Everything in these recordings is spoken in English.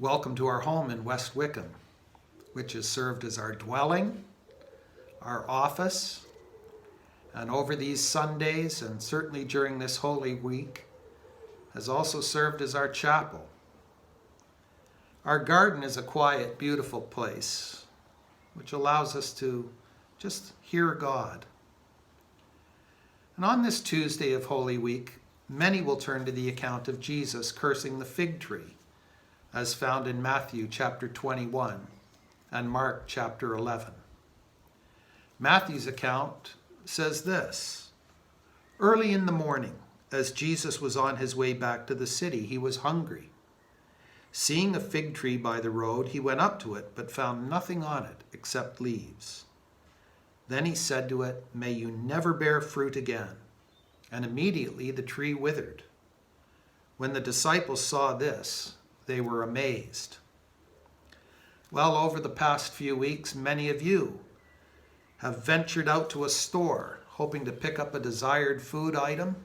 Welcome to our home in West Wickham, which has served as our dwelling, our office, and over these Sundays, and certainly during this Holy Week, has also served as our chapel. Our garden is a quiet, beautiful place, which allows us to just hear God. And on this Tuesday of Holy Week, many will turn to the account of Jesus cursing the fig tree, as found in Matthew chapter 21 and Mark chapter 11. Matthew's account says this: "Early in the morning, as Jesus was on his way back to the city, he was hungry. Seeing a fig tree by the road, he went up to it, but found nothing on it except leaves. Then he said to it, 'May you never bear fruit again.' And immediately the tree withered. When the disciples saw this, they were amazed." Well, over the past few weeks, many of you have ventured out to a store hoping to pick up a desired food item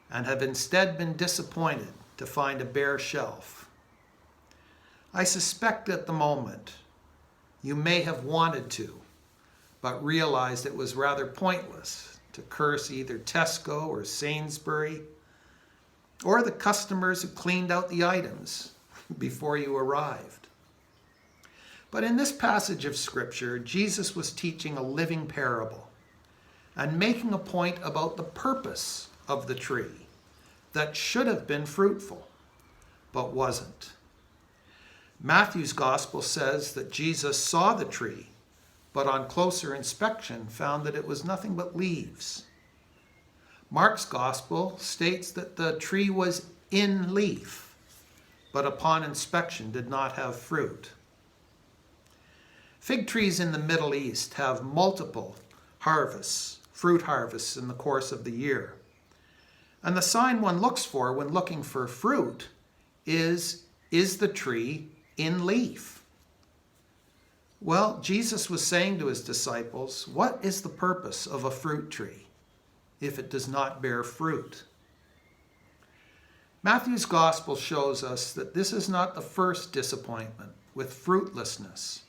and have instead been disappointed to find a bare shelf. I suspect at the moment you may have wanted to, but realized it was rather pointless to curse either Tesco or Sainsbury or the customers who cleaned out the items before you arrived. But in this passage of Scripture, Jesus was teaching a living parable and making a point about the purpose of the tree that should have been fruitful, but wasn't. Matthew's gospel says that Jesus saw the tree, but on closer inspection found that it was nothing but leaves. Mark's gospel states that the tree was in leaf, but upon inspection did not have fruit. Fig trees in the Middle East have multiple harvests, fruit harvests in the course of the year. And the sign one looks for when looking for fruit is the tree in leaf? Well, Jesus was saying to his disciples, what is the purpose of a fruit tree if it does not bear fruit? Matthew's gospel shows us that this is not the first disappointment with fruitlessness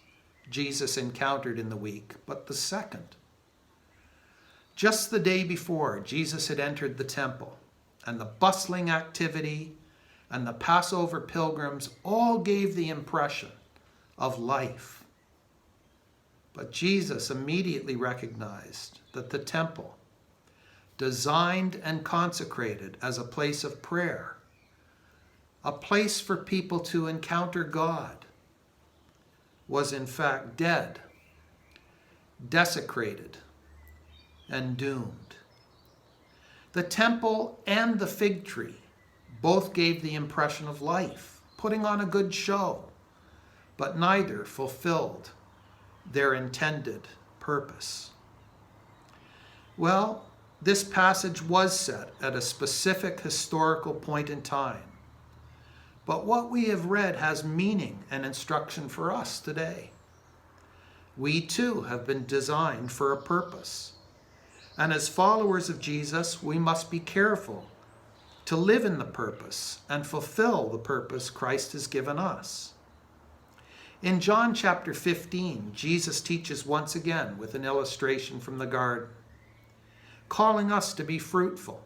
Jesus encountered in the week, but the second. Just the day before, Jesus had entered the temple, and the bustling activity and the Passover pilgrims all gave the impression of life. But Jesus immediately recognized that the temple, designed and consecrated as a place of prayer, a place for people to encounter God, was in fact dead, desecrated, and doomed. The temple and the fig tree both gave the impression of life, putting on a good show, but neither fulfilled their intended purpose. Well, this passage was set at a specific historical point in time, but what we have read has meaning and instruction for us today. We too have been designed for a purpose, and as followers of Jesus, we must be careful to live in the purpose and fulfill the purpose Christ has given us. In John chapter 15, Jesus teaches once again with an illustration from the garden, calling us to be fruitful.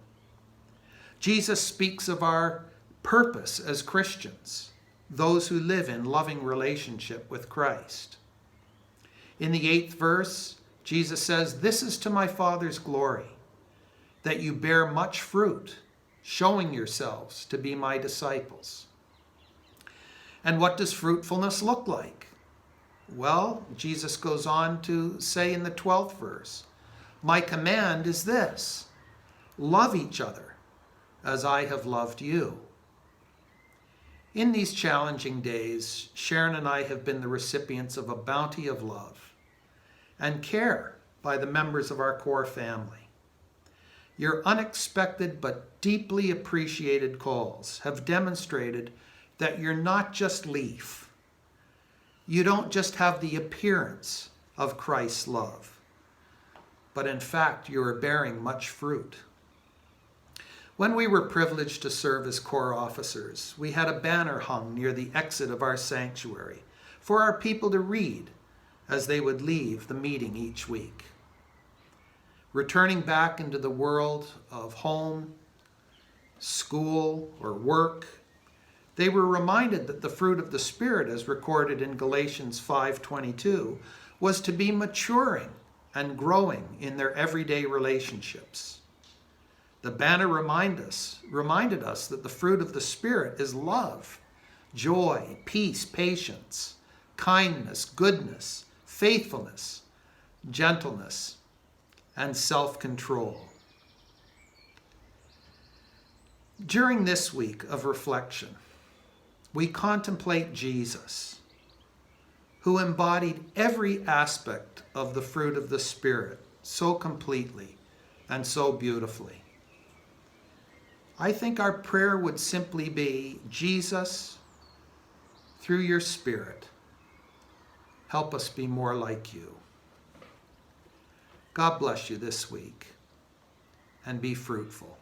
Jesus speaks of our purpose as Christians, those who live in loving relationship with Christ. In the 8th verse, Jesus says, "This is to my Father's glory, that you bear much fruit, showing yourselves to be my disciples." And what does fruitfulness look like? Well, Jesus goes on to say in the 12th verse, "My command is this, love each other as I have loved you." In these challenging days, Sharon and I have been the recipients of a bounty of love and care by the members of our core family. Your unexpected but deeply appreciated calls have demonstrated that you're not just leaf. You don't just have the appearance of Christ's love, but in fact, you are bearing much fruit. When we were privileged to serve as corps officers, we had a banner hung near the exit of our sanctuary for our people to read as they would leave the meeting each week. Returning back into the world of home, school, or work, they were reminded that the fruit of the Spirit, as recorded in Galatians 5:22, was to be maturing and growing in their everyday relationships. The banner reminded us that the fruit of the Spirit is love, joy, peace, patience, kindness, goodness, faithfulness, gentleness, and self-control. During this week of reflection, we contemplate Jesus, who embodied every aspect of the fruit of the Spirit so completely and so beautifully. I think our prayer would simply be, Jesus, through your Spirit, help us be more like you. God bless you this week, and be fruitful.